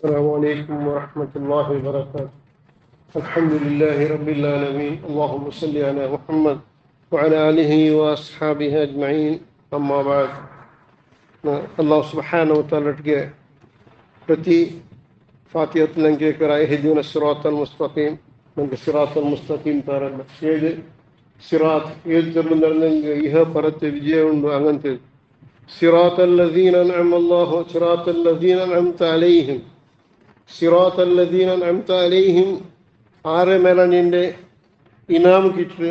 السلام عليكم ورحمة الله وبركاته. الحمد لله رب العالمين. اللهم صل على محمد وعلى آله وأصحابه أجمعين. أما بعد. الله سبحانه وتعالى ಪ್ರತಿ ಫಾತಿಹತ್ ನಂಗೆ ಎಹ್ದಿನ ಸಿರಾತಲ್ ಮುಸ್ತಖೀಮ್ ನಂಗೆ ಸಿರಾತಲ್ ಮುಸ್ತಖೀಮ್ ತಾರಲ್ಲ ಏಳು ಸಿರಾತ್ ಏಳು ತೆರಳುಂದಂಗೆ ಇಹ ಪರತೆ ವಿಜಯ ಉಂಡು ಅಂಗಂತೆ ಸಿರಾತಲ್ ಲದೀನ ಅನ್ಅಮ ಅಲ್ಲಾಹು ಸಿರಾತಲ್ ಲದೀನ ಅನ್ಅಮ್ತ ಅಲೈಹಿಂ സിറാത്തൽ ലദീന അൻഅംത അലൈഹിം ആറ് മേല നിന്റെ ഇനാം കിട്ടി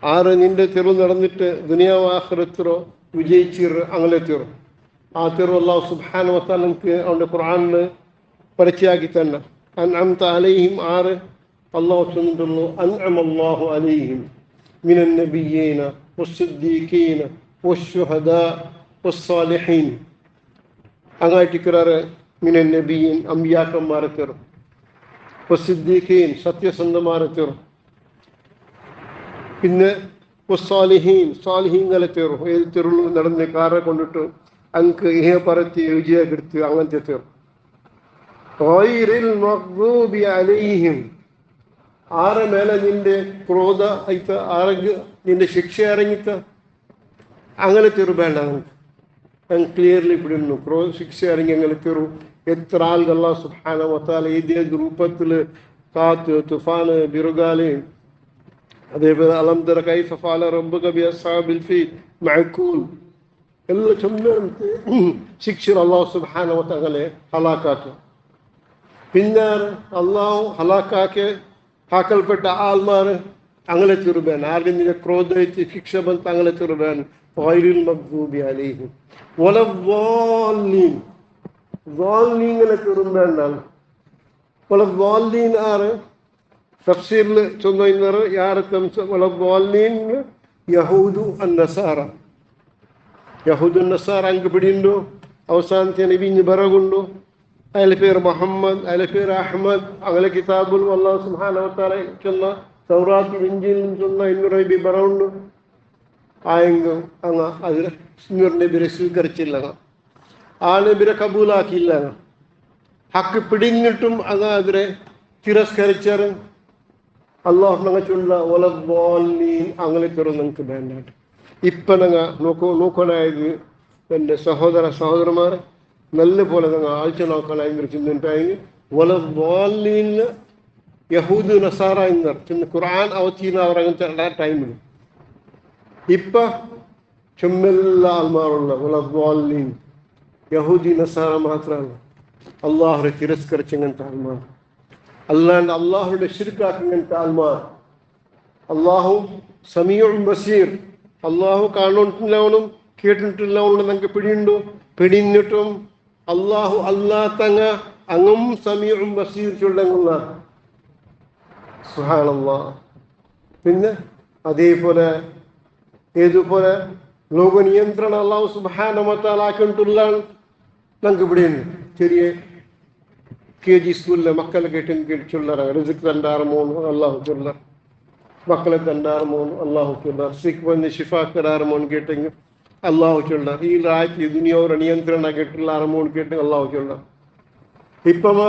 ആറ് നിന്റെ തെരു നടന്നിട്ട് ദുനിയാവ് ആഖിറത്തിലോ വിജയിച്ചിർ അങ്ങനെ തെരു ആ തെരു അല്ലാഹു സുബ്ഹാനഹു വ തആല നമുക്ക് അവന്റെ ഖുർആനിൽ പരിചയമാക്കി തന്നെ അൻഅംത അലൈഹിം ആറ് അല്ലാഹു ചൊല്ലുന്നു അൻഅമ അല്ലാഹു അലൈഹിം മിനൻ നബിയ്യീന വസ്സിദ്ദീഖീന വശുഹദാ വസ്സാലിഹീൻ അങ്ങായിട്ടിക്കറാറ് മിനൻ നബിയീൻ അമ്പിയാക്കന്മാരെ തെറും വസ്സിദ്ദീഖീൻ സത്യസന്ധമാരെ തെറും പിന്നെ വസ്സാലിഹീൻ സാലിഹീങ്ങളെ തെറും ഏത് തെരുവ് നടന്ന് കാറെ കൊണ്ടിട്ട് അങ്ങ് ഇഹ പറത്തി വിജയ കിടത്തി അങ്ങനത്തെ തെറും ഗൈറിൽ മഗ്ദൂബി അലൈഹിം ആരെ മേലെ നിന്റെ ക്രോധ അയത്ത ആരെങ്കിൽ നിന്റെ ശിക്ഷ ഇറങ്ങിത്ത അങ്ങനെ തെരു വേണ്ട അങ്ങ് ക്ലിയർലി പിടിക്കുന്നു ശിക്ഷ ഇറങ്ങി അങ്ങനെ തെരു എത്ര ആളുകൾ അല്ലാഹു സുബ്ഹാനഹു വ തആല ഇതേ രൂപത്തിൽ കാറ്റ് തുഫാന് ബിറുഗാലി അതേപോലെ അലം തറ കൈഫ ഫഅല റബ്ബുക ബി അസ്ഹാബിൽ ഫീൽ മഅകൂൽ എല്ലാ ചൊല്ലുന്ന ശിക്ഷ അല്ലാഹു സുബ്ഹാനഹു വ തആല ഹലാക്കാക്കി പിന്നെ അല്ലാഹു ഹലാക്കാക്കി ಹಾಕಲ್ಪಟ್ಟ ಆಲ್ಮಾರ್ ಅಂಗಲೆ ತಿರುಬೇನ್ ಆರ್ಗಿಂದ ಕ್ರೋಧ ಐತಿ ಶಿಕ್ಷೆ ಬಂತ ಅಂಗಲೆ ತಿರುಬೇನ್ ಗೈರಿಲ್ ಮಗ್ದೂಬಿ ಅಲೈಹಿಂ ವಲದ್ದಾಲ್ಲೀನ್ ضالين തിരുമ്പേൻ വലദ്ദാല്ലീൻ ആറ് തഫ്സീറിൽ ചൊല്ലുന്നത് യാരത്തം വലദ്ദാല്ലീൻ യഹൂദു അന്നസാറ യഹൂദു അന്നസാറ അങ്ങ് പിടിയുണ്ടു അവസാനത്തെ വിഞ്ഞ് ബറകുണ്ടു അതിലെ പേര് മുഹമ്മദ് അതിലെ പേര് അഹമ്മദ് അങ്ങനെ കിതാബുൽ അല്ലാഹു സുബ്ഹാനഹു വ തആല ചൊന്ന തൗറാത്ത് ഇൻജീൽ ചൊന്ന ഇന്നുറബി ബറവുണ്ട് ആയെങ്കിൽ അങ്ങ് അതിൽ നബിയെ സ്വീകരിച്ചില്ല ആ നബിയെ കബൂലാക്കിയില്ല ഹക്ക് പിടിഞ്ഞിട്ടും അങ്ങ് അതിനെ തിരസ്കരിച്ചാറ് അള്ളാഹു ഞങ്ങൾ ചൊല്ല വലദ്ദാല്ലീൻ അങ്ങനെ തെരു നിങ്ങൾക്ക് വേണ്ടാട്ട് ഇപ്പം ഞങ്ങൾ നോക്കാനായത് എൻ്റെ സഹോദരന്മാരെ നല്ല പോലെ ഞങ്ങൾ ആഴ്ച നോക്കാനായി ചിന്തിട്ടായി വലദ്ദാല്ലീൻ യഹൂദ് നസാറ എന്ന് ഖുർആൻ അവതീന അവരങ്ങനത്തെ ടൈമിൽ ഇപ്പം ചുമ്മെല്ല ആൾമാരുള്ള വലദ്ദാല്ലീൻ യഹൂദി നസാറ മാത്രമല്ല അള്ളാഹുടെ തിരസ്കരിച്ചങ്ങനത്തെ ആൾമാർ അല്ലാണ്ട് അള്ളാഹുടെ ശിർക്കാക്കിങ്ങനത്തെ ആൾമാർ അള്ളാഹു സമീഉൻ ബസീർ അള്ളാഹു കാണുന്നില്ലവനും കേട്ടിട്ടില്ലവനും നമുക്ക് പിടിയുണ്ടു പിടിഞ്ഞിട്ടും അള്ളാഹു അല്ലാത്തങ്ങ അങ്ങും സമീഉൻ ബസീർ ചൊല്ലുന്ന സുബ്ഹാനല്ലാഹ് പിന്നെ അതേപോലെ ഏതുപോലെ ലോക നിയന്ത്രണം അള്ളാഹു സുബ്ഹാനഹു വ തആല ആക്കിയിട്ടുള്ള നമുക്ക് പിടിയുണ്ട് ചെറിയ KG സ്കൂളിലെ മക്കളെ കേട്ട് ചൊല്ലറ റിസ്ക് തണ്ടാറുമോന്ന് അള്ളാഹു ചൊല്ലർ മക്കളെ തണ്ടാറുമോന്ന് അള്ളാഹു ചൊല്ലർ സിഖ് വന്ന് ഷിഫാക്കറാറുമോന്ന് കേട്ടെങ്കിൽ അള്ളാഹു ചൊല്ലർ ഈ രാജ്യ ദുനിയാവര നിയന്ത്രണ കേട്ടുള്ള അറമോന്ന് കേട്ടെങ്കിൽ അള്ളാഹു ചൊല്ലർ ഇപ്പം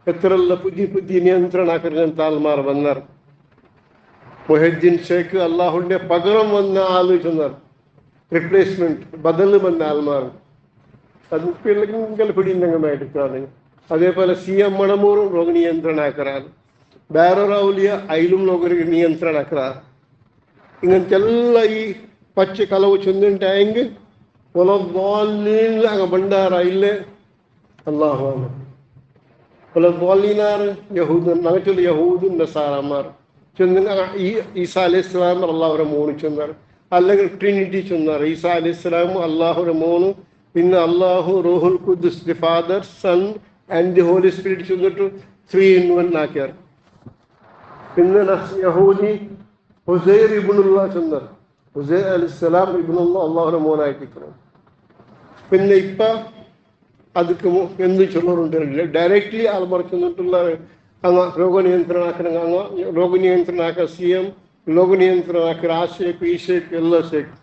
എത്രയുള്ള പുതിയ നിയന്ത്രണാക്കുന്നಂತ ആൾമാർ വന്നാർ മുഹദ്ദിൻ ഷേഖ് അള്ളാഹുവിന്റെ പകരം വന്ന ആള് ചെന്നാർ റിപ്ലേസ്മെന്റ് ബദൽ വന്ന ആൾമാർ അത് പിടിയുണ്ടെങ്കിൽ അതേപോലെ CM മണമൂറും രോഗ നിയന്ത്രണ ആക്കറാർ ಬೇರೊರೌಲಿಯ ಐಲುം ലോകರಿಗೆ നിയന്ത്രണ ആക്കറാർ ഇങ്ങനത്തെ എല്ലാ ഈ പച്ച കലവ് ചൊന്നിട്ടായെങ്കിൽ വലദ്ദാല്ലീൻ ഭണ്ഡാര ഇല്ലേ അല്ലാഹുവാണ് വലദ്ദാല്ലീനാർ യഹൂദ് നഗറ്റുള്ള യഹൂദും നസാറമാർ ചൊന്ന ഈസാ അലൈഹിസ്സലാം അള്ളാഹുടെ മോന് ചൊന്നാർ അല്ലെങ്കിൽ ട്രിനിറ്റി ചൊന്നാർ ഈസാ അലൈഹിസ്സലാമും അള്ളാഹുടെ മോനും പിന്നെ അള്ളാഹു റൂഹുൽ ഖുദ്ദുസ് the father son and the holy spirit ചൊന്നിട്ട് 3 in 1 ആക്കിയാർ പിന്നെ യഹൂദി ഹുസൈർ ഇബ്നുല്ലാ ചൊന്നാർ ഹുസൈർ അലൈഹിസ്സലാം ഇബ്നുല്ലാ അള്ളാഹുടെ മോനായിട്ടിരിക്കണം പിന്നെ ഇപ്പം ಅದಕ್ಕೆ ಎಂದು ಚೊಲ್ಲೋರುಂಟು ಡೈರೆಕ್ಟ್ಲಿ ಆಲ್ಮಾರ್ ಚೊಂದಿട്ടുള്ള അങ്ങ് രോഗനിയന്ത്രണം ആക്കണം അങ്ങ് രോഗനിയന്ത്രണം ആക്കുക CM രോഗനിയന്ത്രണം ആക്കുക ആ ഷേക്ക് ഈ ഷേക്ക് എല്ലാ ഷേക്ക്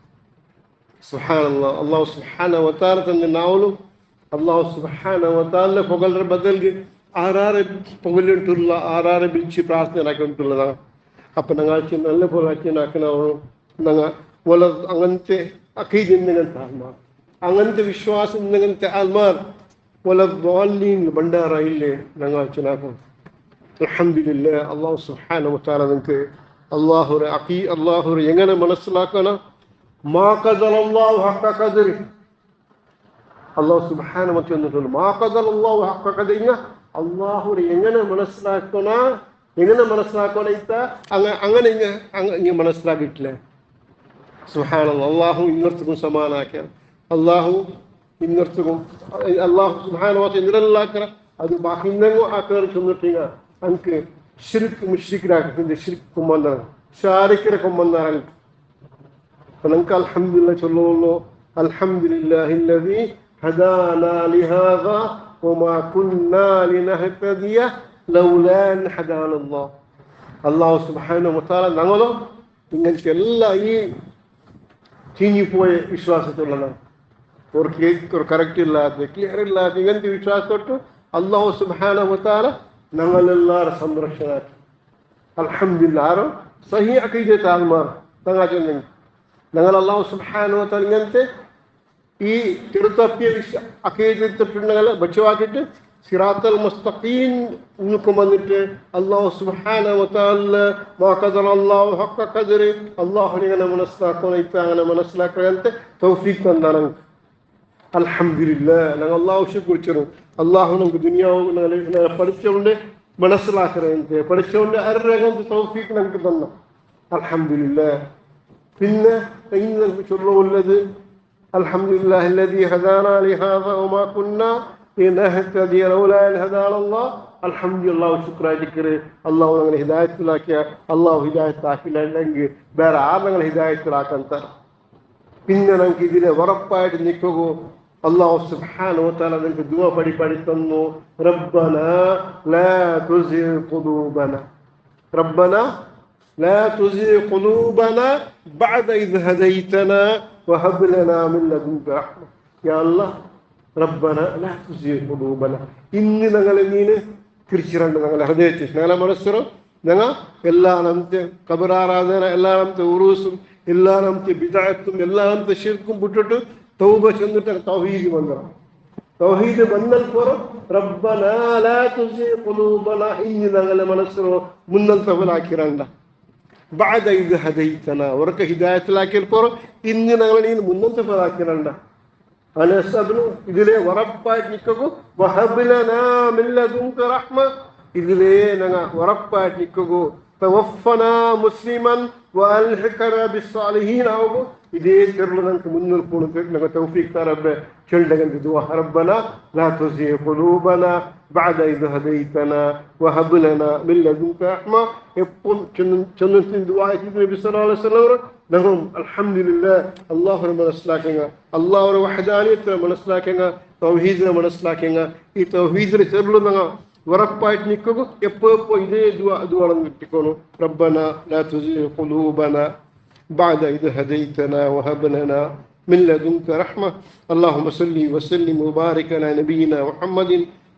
സുബ്ഹാനല്ലാഹ് അല്ലാഹു സുബ്ഹാനഹു വ തആല തന്നെ നാവലും അള്ളാഹു സുബ്ഹാനഹു വ തആല പുകഴ്ற ബദൽಗೆ ആരാരെ പുകഴ്ന്നിട്ടുള്ള ആരാരെ വിളിച്ച് പ്രാർത്ഥനയാക്കിയിട്ടുള്ളതാണ്. അപ്പം ഞങ്ങൾ നല്ല പോലെ ആക്കിനാക്കണം. ഞങ്ങൾ വല അങ്ങനത്തെ അഖീദ ഇന്നങ്ങനത്തെ ആത്മാർ, അങ്ങനത്തെ വിശ്വാസം ഇന്നങ്ങനത്തെ ആത്മാർ വല ضالين ഭണ്ഡാരയില്ലേ ഞങ്ങൾ ചിനാക്കണം. അൽഹംദുലില്ലാഹ്. അള്ളാഹു സുബ്ഹാനഹു വ തആല നിങ്ങൾക്ക് അള്ളാഹുരെ എങ്ങനെ മനസ്സിലാക്കണം? മാ ഖദറല്ലാഹു ഹഖ ഖദരി. അള്ളാഹു സുബ്ഹാനഹു വ തആല എന്നിട്ടുള്ളൂ മാ ഖദറല്ലാഹു ഹഖ ഖദരി. അള്ളാഹുരെ എങ്ങനെ മനസ്സിലാക്കണം ഇത്ത അങ്ങനെ ഇങ്ങനെ മനസ്സിലാക്കിയിട്ടില്ല. സുബ്ഹാനല്ലാഹ്. അള്ളാഹു ഇന്നർത്തുക്കും സമാനാക്കിയ അള്ളാഹു ഇന്നർത്തുക്കും അള്ളാഹു സുബ്ഹാനഹു വ തആല ഇന്നല്ലാക്കറ അത് ബാക്കി ഇന്നങ്ങോ ആക്കർ ചെന്നിട്ടിങ്ങ അനക്ക് ശിർക്ക് മുശ്രിക്കിനാക്കിന്റെ ശിർക്ക് കൊമ്പന്താറ ഷാരിക്കിനെ കൊമ്പന്താറ. അപ്പം നമുക്ക് അൽഹംദുലില്ലാഹ് ചൊല്ലുള്ളൂ. അൽഹംദുലില്ലാഹില്ലദീ ഹദാനാ ലിഹാദാ വമാ കുന്നാ ലിനഹ്തദിയ ലൗലാ അൻ ഹദാനല്ലാഹ്. അല്ലാഹു സുബ്ഹാനഹു വ തആല ഞങ്ങളോ ഇങ്ങനത്തെ എല്ലാ ഈ ചീഞ്ഞിപ്പോയ വിശ്വാസത്തിലുള്ളതാണ്. ഒരു കറക്റ്റ് ഇല്ലാത്ത ക്ലിയർ ഇല്ലാത്ത ഇങ്ങനത്തെ വിശ്വാസത്തോട്ട് അല്ലാഹു സുബ്ഹാനഹു വ തആല ഞങ്ങളെല്ലാവരും സംരക്ഷണാക്കി. അൽഹംദുലില്ലാഹ്. ആരോ സഹീ അഖീദത്തെ ആൾമാർ ഞങ്ങൾ അല്ലാഹു സുബ്ഹാനഹു വ തആല ഇങ്ങനത്തെ ഈ ചെറുത്തപ്പിയ അഖീദത്തിട്ടുണ്ടെങ്കിൽ ബച്ചവാക്കിയിട്ട് സിറാത്തൽ മുസ്തഖീം നിൽക്കും വന്നിട്ട് അല്ലാഹു സുബ്ഹാനഹു വ തആല മാ ഖദറല്ലാഹു ഹഖ ഖദരി അല്ലാഹുവിനെ ഇങ്ങനെ മനസ്സിലാക്കണം ഇത്ത അങ്ങനെ മനസ്സിലാക്കാനത്തെ തൗഫീഖ് തന്നാണ്. അൽഹംദുലില്ലാഹ്. ഞങ്ങൾ അല്ലാഹു ശുക്ർ ചെയ്യണം. അല്ലാഹു നമുക്ക് ദുനിയാവ് പഠിച്ചുകൊണ്ട് മനസ്സിലാക്കണേ പഠിച്ചുകൊണ്ട് അരങ്ങനത്തെ തൗഫീഖ് നമുക്ക് തന്നു. അൽഹംദുലില്ലാഹ്. പിന്നെ ഇന്ന് ചൊല്ലുള്ളത് അൽഹംദുലില്ലാഹില്ലദീ ഹദാനാ ലിഹാദാ വമാ കുന്നാ ലിനഹ്തദിയ ലൗലാ അൻ ഹദാനല്ലാഹ്. അൽഹംദുലില്ലാഹ്. ശുക്രായിരിക്കരുത്. അള്ളാഹു ഞങ്ങളെ ഹിദായത്തിലാക്കിയ അള്ളാഹു ഹിദായത്താക്കില്ലെങ്കിൽ വേറെ ഞങ്ങളെ ഹിദായത്തിലാക്കാൻ തരാം. പിന്നെ നമുക്ക് ഇതിനെ ഉറപ്പായിട്ട് നിൽക്കുകയോ അല്ലാഹു സുബ്ഹാനഹു വ തആല നിങ്ങൾക്ക് ദുആ പഠി തന്നു. റബ്ബനാ ലാ തുസിഗ് ഖുലൂബനാ റബ്ബനാ ലാ തുസിഗ് ഖുലൂബനാ ബഅദ ഇദ് ഹദൈതനാ വഹബ് ലനാ മിൻ ലദുൻക റഹ്മ. യാ അല്ലാഹ് റബ്ബനാ ലാ തുസിഗ് ഖുലൂബനാ. ഇന്ന് ഞങ്ങളെ നീന് തിരിച്ചിരണ്ട് ഞങ്ങളെ ഹൃദയത്തിൽ ഞങ്ങളെ മനസ്സിലും ഞങ്ങൾ എല്ലാ നമത്തെ ഖബറാരാധന എല്ലാ നമത്തെ ഉറൂസും എല്ലാ നമത്തെ ബിദഅത്തും എല്ലാ നമത്തെ ശിർക്കും വിട്ടിട്ട് തൗബ ചെന്നിട്ട് തൗഹീദ് വന്നതാണ്. തൗഹീദ് വന്നൽ പുറം റബ്ബനാ ലാ തുസിഗ് ഖുലൂബനാ ഇന്ന് ഞങ്ങളെ മനസ്സിലോ മുന്നൽത്തവലാക്കിരണ്ട ബഅദ ഇദ് ഹദൈതനാ അവർക്ക് ഹിദായത്തിലാക്കിയ പുറം ഇന്ന് ഞങ്ങൾ നീ മുന്നൽത്തവലാക്കിരണ്ട. അനസബ്നു ഇതിലെ ഉറപ്പായിട്ട് നിൽക്കുകയോ വഹബ് ലനാ മിൻ ലദുൻക റഹ്മ ഇതിലെ ഞങ്ങൾ ഉറപ്പായിട്ട് നിൽക്കുകയോ തവഫനാ മുസ്ലിമൻ വഅൽഹിഖനാ ബിസ്സാലിഹീൻ ആവുകയോ ഇതേ ചെറുള്ള ഞങ്ങൾക്ക് മുന്നിൽ പോകണം ഞങ്ങൾ തൗഫീഖ് തരബ് ചൊല്ലകന്റെ ദുആ റബ്ബനാ ലാ തുസിഗ് ഖുലൂബനാ ബഅദ ഇദ് ഹദൈതനാ വഹബ് ലനാ മിൻ ലദുൻക റഹ്മ. എപ്പോൾ ചൊല്ലുന്ന ദുആ നബി സല്ലല്ലാഹു അലൈഹി വസല്ലം ഞങ്ങൾ അൽഹംദുലില്ലാഹ് അല്ലാഹുവിനെ മനസ്സിലാക്കുക, അല്ലാഹുവിന്റെ വഹദാനിയത്തിനെ മനസ്സിലാക്കുക, തൗഹീദിനെ മനസ്സിലാക്കുക. ഈ തൗഹീദിനെ ചെറുള്ള ഞങ്ങൾ ഉറപ്പായിട്ട് നിൽക്കുക. എപ്പോഴും ഇതേ ദുആ കിട്ടിക്കോളൂ. റബ്ബനാ ലാ തുസിഗ് ഖുലൂബനാ بعد إذ هديتنا وهب لنا من لدنك رحمة. اللهم صل وسلم وبارك على نبينا محمد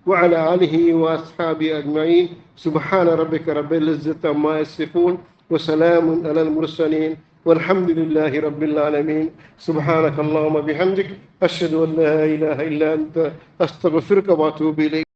وعلى آله وأصحابه أجمعين. سبحان ربك رب العزة عما يصفون وسلام على المرسلين والحمد لله رب العالمين. سبحانك اللهم بحمدك أشهد أن لا إله إلا أنت أستغفرك وأتوب إليك.